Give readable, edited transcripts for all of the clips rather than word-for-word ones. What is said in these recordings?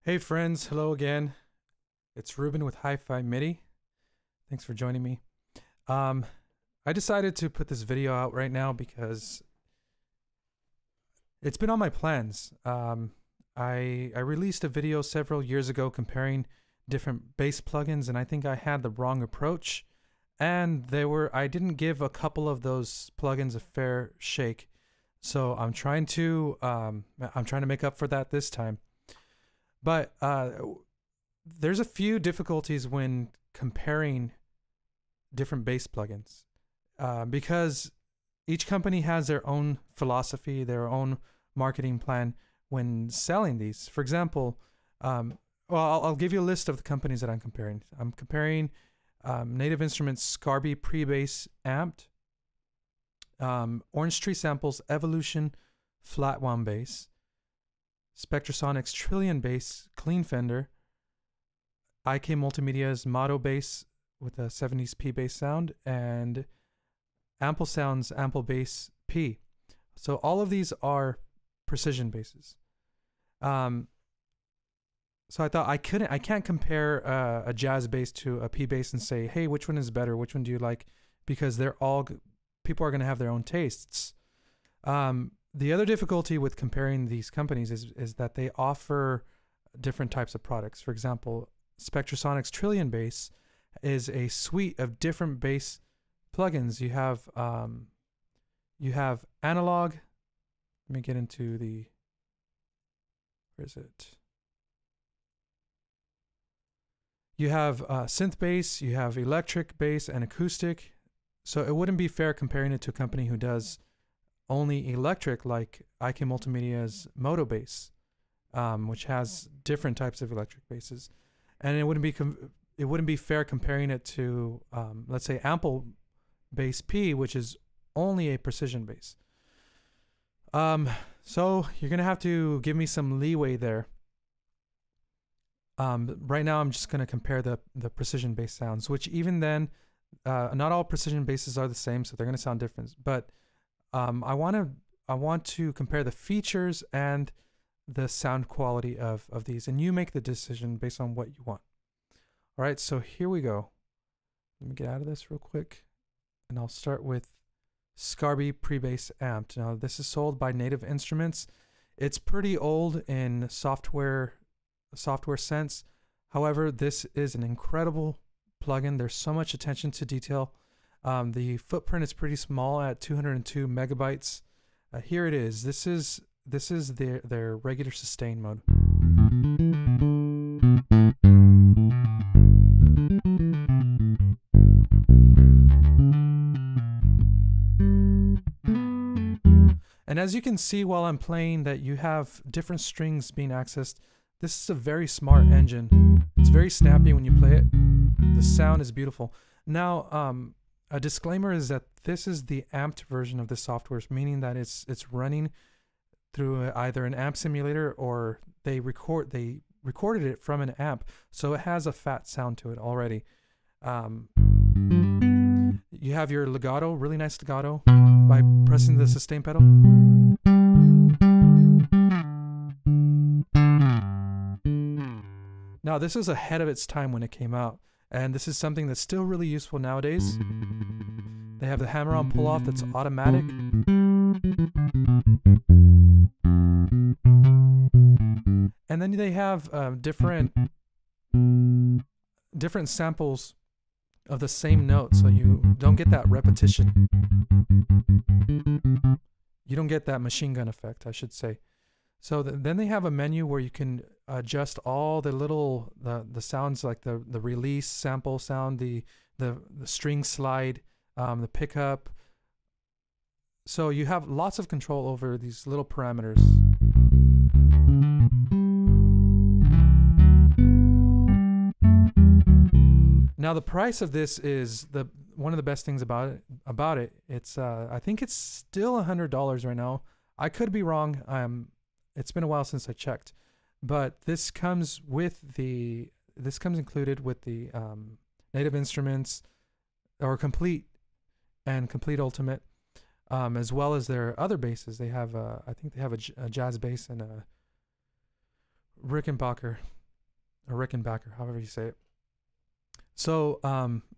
Hey friends, hello again. It's Ruben with Hi-Fi MIDI. Thanks for joining me. I decided to put this video out right now because it's been on my plans. I released a video several years ago comparing different bass plugins, and I think I had the wrong approach. And I didn't give a couple of those plugins a fair shake. So I'm trying to make up for that this time. But there's a few difficulties when comparing different bass plugins because each company has their own philosophy, their own marketing plan when selling these. For example, I'll give you a list of the companies that I'm comparing. I'm comparing Native Instruments Scarbee pre-bass amped, Orange Tree Samples Evolution Flatwound bass, Spectrasonics Trilian bass clean Fender, IK Multimedia's MODO bass with a 70s P bass sound, and Ample Sounds Ample Bass P. So all of these are precision basses. So I thought I can't compare a jazz bass to a P bass and say, hey, which one is better? Which one do you like? Because people are going to have their own tastes. The other difficulty with comparing these companies is that they offer different types of products. For example, Spectrasonics Trilian bass is a suite of different bass plugins. You have analog. Let me get into the. Where is it? You have synth bass. You have electric bass and acoustic. So it wouldn't be fair comparing it to a company who does only electric, like IK Multimedia's Moto Bass, which has different types of electric basses, and it wouldn't be fair comparing it to let's say Ample Bass P, which is only a precision bass. So you're gonna have to give me some leeway there. Right now I'm just gonna compare the precision bass sounds, which even then, not all precision basses are the same, so they're gonna sound different, but I want to compare the features and the sound quality of these, and you make the decision based on what you want. All right, so here we go. Let me get out of this real quick, and I'll start with Scarbee pre-bass amped. Now this is sold by Native Instruments. It's pretty old in software sense. However, this is an incredible plugin. There's so much attention to detail. The footprint is pretty small at 202 megabytes. Here it is. This is their regular sustain mode. And as you can see while I'm playing that you have different strings being accessed. This is a very smart engine. It's very snappy when you play it. The sound is beautiful. Now, a disclaimer is that this is the amped version of the software, meaning that it's running through either an amp simulator or they recorded it from an amp, so it has a fat sound to it already. You have your legato, really nice legato, by pressing the sustain pedal. Now this is ahead of its time when it came out. And this is something that's still really useful nowadays. They have the hammer-on pull-off that's automatic. And then they have different samples of the same note, so you don't get that repetition. You don't get that machine gun effect, I should say. So then they have a menu where you can adjust all the little the sounds, like the release sample sound, the string slide, the pickup. So you have lots of control over these little parameters. Now the price of this is one of the best things about it. It's I think it's still $100 right now. I could be wrong. It's been a while since I checked, but this comes included with the Native Instruments or Complete and Complete Ultimate, as well as their other basses. They have I think they have a jazz bass and a Rickenbacker or Rickenbacker, however you say it. So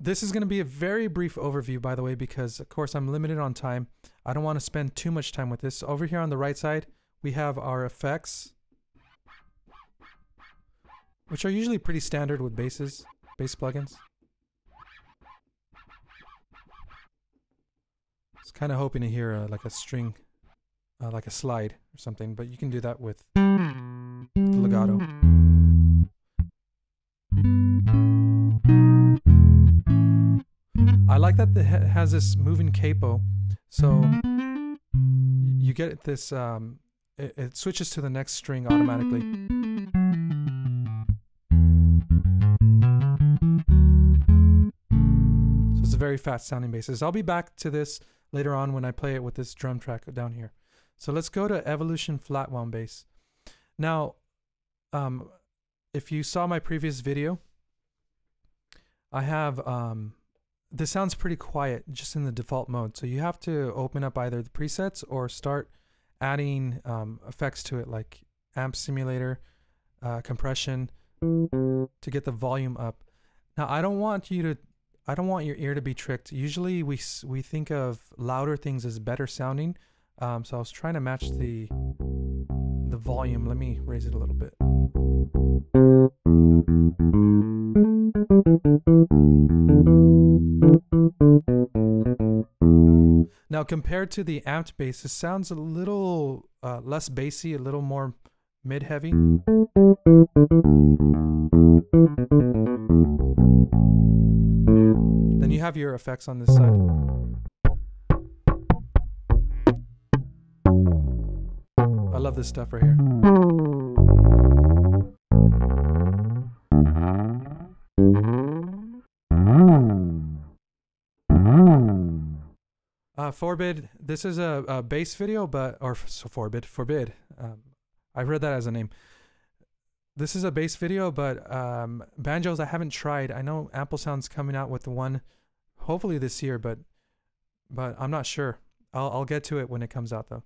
this is going to be a very brief overview, by the way, because of course I'm limited on time. I don't want to spend too much time with this. Over here on the right side, we have our effects, which are usually pretty standard with bass plugins. I was kind of hoping to hear like a string, like a slide or something, but you can do that with the legato. I like that it has this moving capo, so you get this, it switches to the next string automatically. So it's a very fast sounding bass. I'll be back to this later on when I play it with this drum track down here. So let's go to Evolution Flatwound bass. Now, if you saw my previous video, I have, this sounds pretty quiet just in the default mode. So you have to open up either the presets or start adding effects to it, like amp simulator, compression, to get the volume up. Now I don't want your ear to be tricked. Usually we think of louder things as better sounding. So I was trying to match the volume. Let me raise it a little bit. Now compared to the amped bass, it sounds a little less bassy, a little more mid-heavy. Then you have your effects on this side. I love this stuff right here. Forbid, this is a bass video, Forbid. I read that as a name. This is a bass video, but banjos I haven't tried. I know Ample Sound's coming out with one, hopefully this year, but I'm not sure. I'll get to it when it comes out though.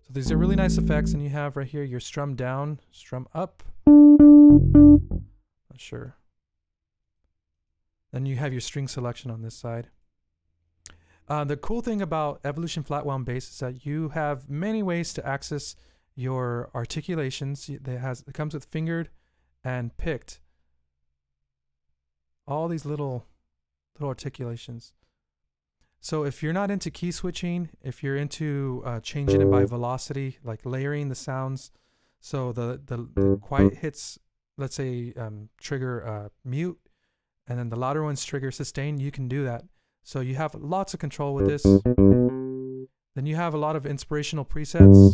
So these are really nice effects, and you have right here your strum down, strum up. Not sure. Then you have your string selection on this side. The cool thing about Evolution Flatwound bass is that you have many ways to access your articulations. It comes with fingered and picked. All these little articulations. So if you're not into key switching, if you're into changing it by velocity, like layering the sounds, so the quiet hits, let's say trigger mute, and then the louder ones trigger sustain, you can do that. So you have lots of control with this. Then you have a lot of inspirational presets.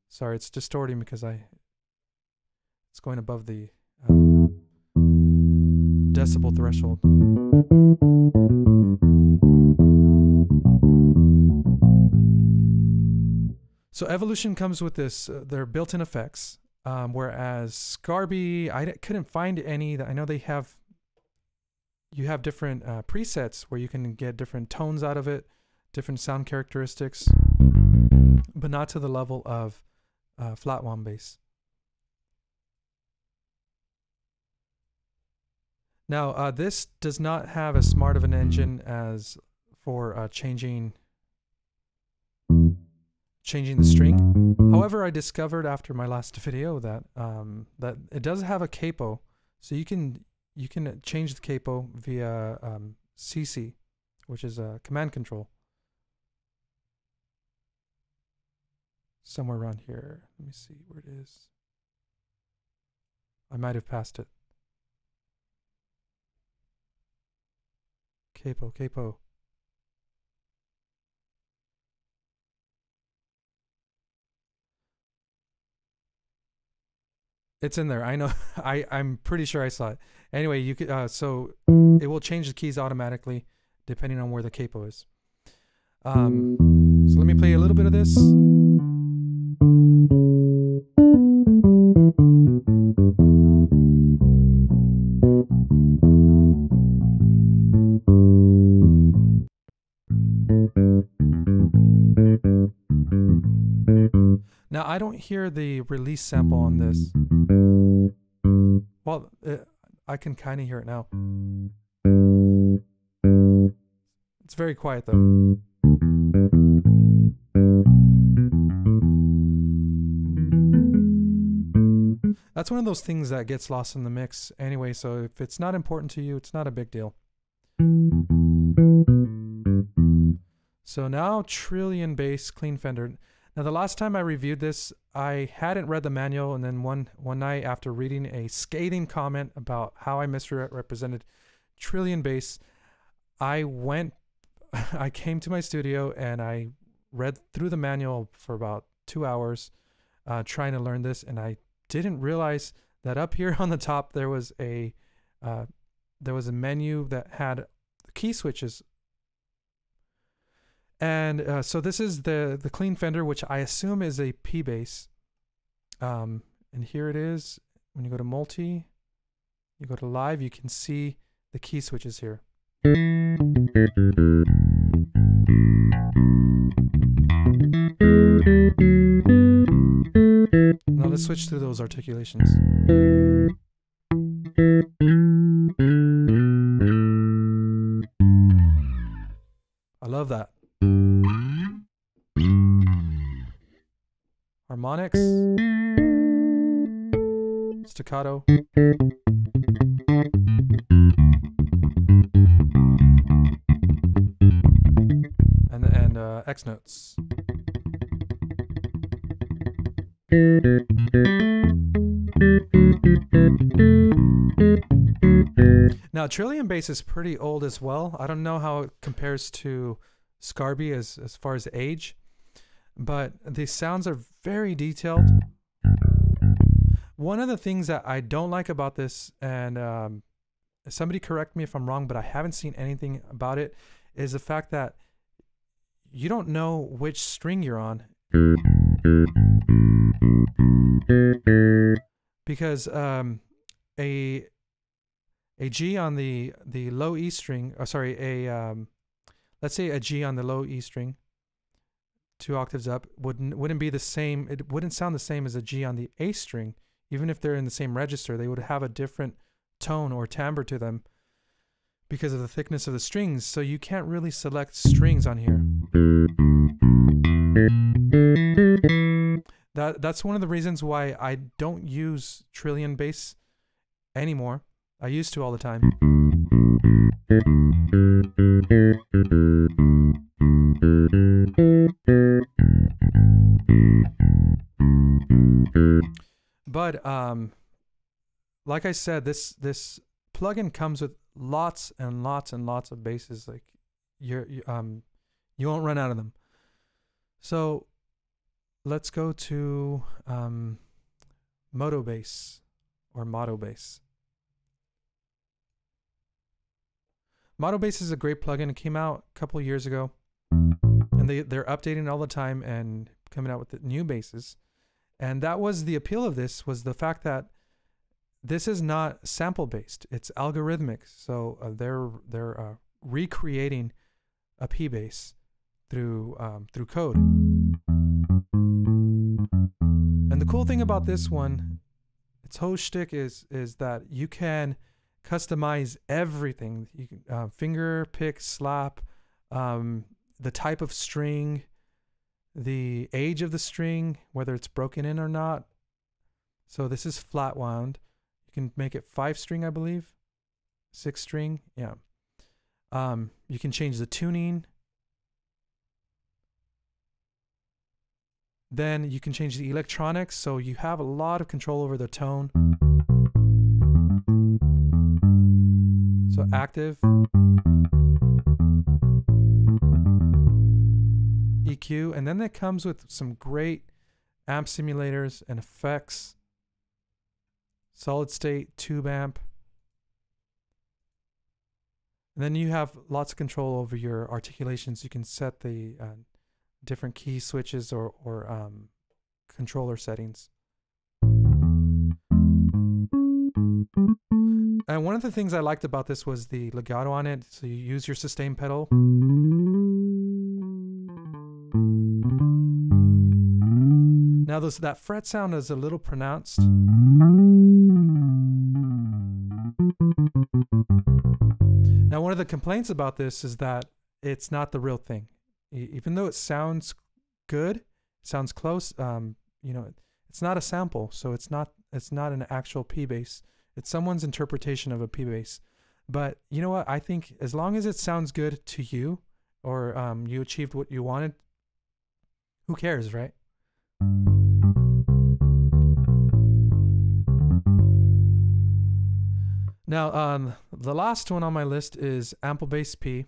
Sorry, it's distorting because it's going above the decibel threshold. So Evolution comes with this, their built-in effects. Whereas Scarbee, I couldn't find any. That I know you have different presets where you can get different tones out of it, different sound characteristics, but not to the level of Flatwound bass. Now, this does not have as smart of an engine as for changing the string. However, I discovered after my last video that that it does have a capo, so you can change the capo via CC, which is a command control. Somewhere around here. Let me see where it is. I might have passed it. Capo. It's in there. I know. I'm pretty sure I saw it. Anyway, you could so it will change the keys automatically depending on where the capo is. So let me play a little bit of this. Now, I don't hear the release sample on this. Well, I can kind of hear it now. It's very quiet though. That's one of those things that gets lost in the mix anyway, so if it's not important to you, it's not a big deal. So now Trilian bass, clean Fender. Now the last time I reviewed this, I hadn't read the manual, and then one night after reading a scathing comment about how I misrepresented Trilian bass, I came to my studio and I read through the manual for about 2 hours trying to learn this, and I didn't realize that up here on the top there was a menu that had key switches. And so this is the clean Fender, which I assume is a P bass. And here it is. When you go to multi, you go to live, you can see the key switches here. Now let's switch through those articulations. I love that. Harmonics, staccato, and X notes. Now Trilian bass is pretty old as well. I don't know how it compares to Scarbee as far as age, but the sounds are very detailed. One of the things that I don't like about this, and somebody correct me if I'm wrong, but I haven't seen anything about it, is the fact that you don't know which string you're on. Because a G on the low E string, let's say a G on the low E string, 2 octaves up, wouldn't be the same. It wouldn't sound the same as a G on the A string, even if they're in the same register. They would have a different tone or timbre to them because of the thickness of the strings. So you can't really select strings on here. That's one of the reasons why I don't use Trilian bass anymore. I used to all the time. But like I said, this plugin comes with lots and lots and lots of basses. Like you won't run out of them. So let's go to Moto Bass or Moto Bass. Moto Bass is a great plugin. It came out a couple years ago, and they're updating all the time and coming out with the new basses. And that was the appeal of this, was the fact that this is not sample based; it's algorithmic. So they're recreating a P bass through code. And the cool thing about this one, its whole shtick is that you can customize everything. You can finger, pick, slap, the type of string, the age of the string, whether it's broken in or not. So this is Flatwound. You can make it 5-string, I believe, 6-string. Yeah. You can change the tuning. Then you can change the electronics, so you have a lot of control over the tone. So active, EQ, and then it comes with some great amp simulators and effects, solid state, tube amp. And then you have lots of control over your articulations. You can set the different key switches or controller settings. And one of the things I liked about this was the legato on it. So you use your sustain pedal. Now that fret sound is a little pronounced. Now one of the complaints about this is that it's not the real thing. Even though it sounds good, sounds close, you know, it's not a sample, so it's not an actual P bass. It's someone's interpretation of a P bass. But you know what? I think as long as it sounds good to you, or you achieved what you wanted, who cares, right? Now, the last one on my list is Ample Bass P.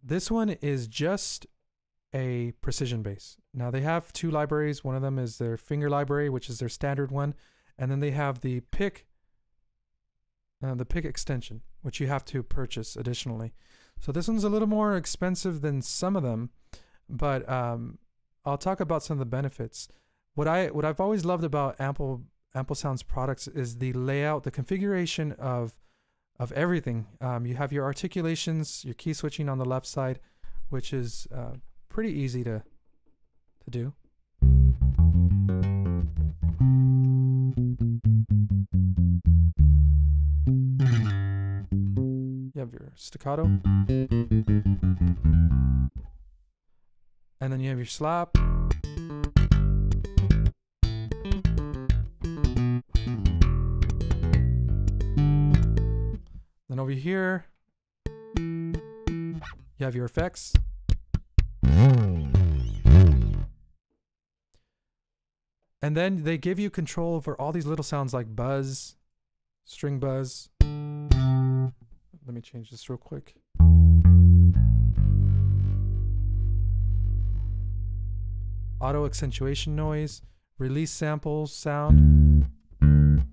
This one is just a precision bass. Now they have two libraries. One of them is their finger library, which is their standard one, and then they have the pick extension, which you have to purchase additionally. So this one's a little more expensive than some of them, but I'll talk about some of the benefits. What I've always loved about Ample Sound's products is the layout, the configuration of everything. You have your articulations, your key switching on the left side, which is pretty easy to do. You have your staccato, and then you have your slap. Then over here, you have your effects. And then they give you control over all these little sounds like buzz, string buzz. Let me change this real quick. Auto accentuation noise, release samples sound. You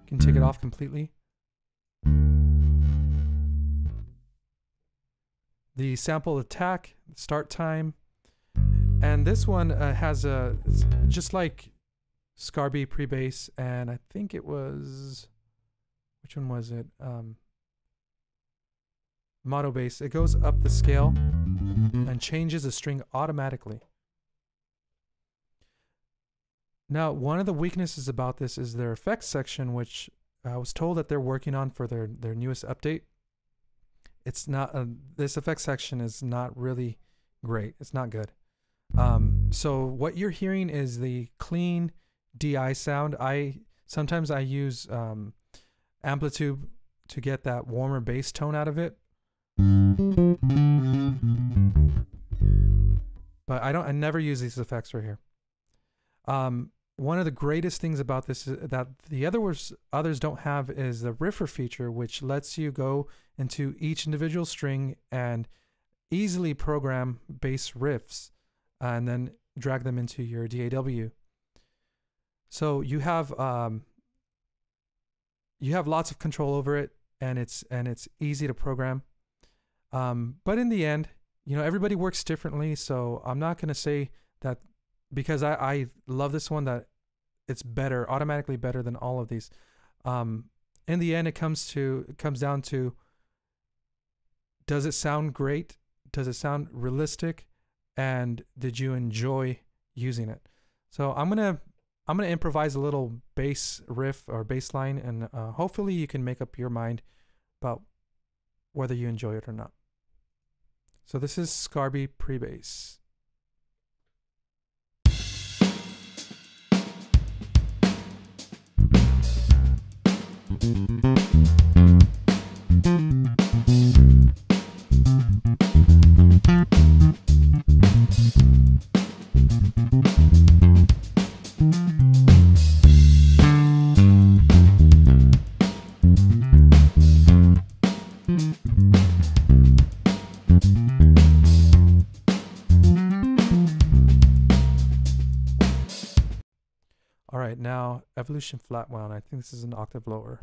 can take it off completely. The sample attack, start time. And this one has it's just like Scarbee pre-bass, and I think it was, which one was it? Moto Bass. It goes up the scale and changes the string automatically. Now, one of the weaknesses about this is their effects section, which I was told that they're working on for their newest update. It's not, this effects section is not really great. It's not good. So what you're hearing is the clean DI sound. Sometimes I use amplitude to get that warmer bass tone out of it. But I never use these effects right here. One of the greatest things about this is that the others don't have is the riffer feature, which lets you go into each individual string and easily program bass riffs and then drag them into your DAW. So you have lots of control over it, and it's easy to program. But in the end, you know, everybody works differently, so I'm not going to say that because I love this one that it's better, automatically better than all of these. In the end, it comes down to, does it sound great? Does it sound realistic? And did you enjoy using it? So I'm gonna improvise a little bass riff or bass line, and hopefully you can make up your mind about whether you enjoy it or not. So this is Scarbee pre-bass. All right, now Evolution Flatwound. I think this is an octave lower.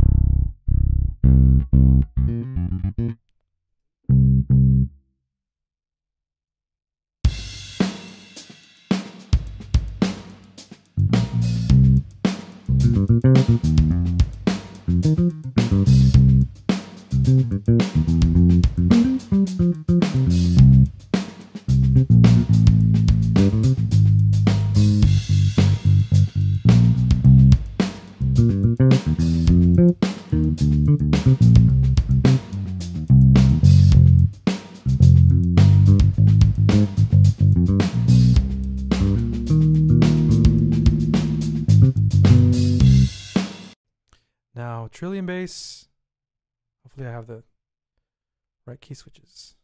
Trilian bass. Hopefully I have the right key switches.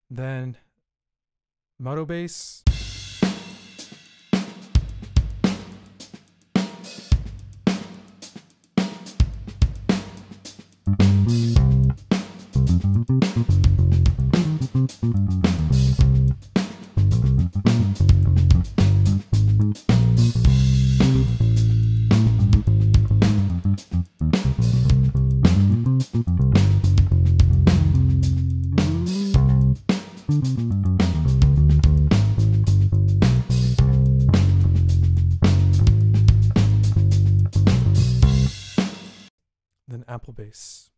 Then Moto Bass. Then Apple Bass.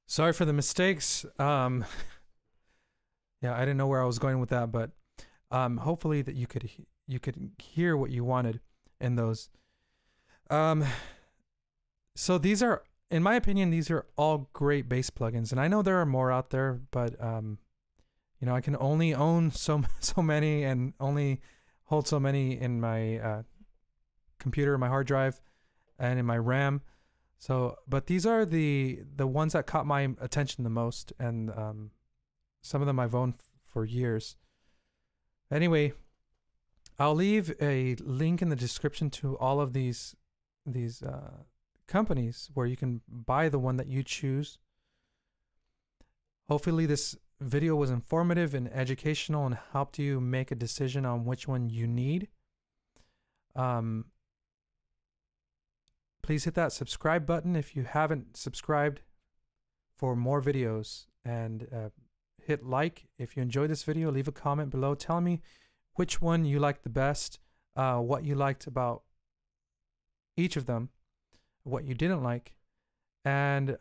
Sorry for the mistakes. Yeah, I didn't know where I was going with that, but hopefully that you could hear what you wanted in those. So these are, in my opinion, these are all great bass plugins, and I know there are more out there, but you know, I can only own so many and only hold so many in my computer, my hard drive, and in my RAM. So, but these are the ones that caught my attention the most, and some of them I've owned for years. Anyway, I'll leave a link in the description to all of these companies where you can buy the one that you choose. Hopefully this video was informative and educational and helped you make a decision on which one you need. Please hit that subscribe button if you haven't subscribed for more videos, and hit like if you enjoyed this video. Leave a comment below telling me which one you liked the best, what you liked about each of them, what you didn't like, and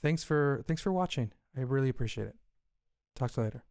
thanks for watching. I really appreciate it. Talk to you later.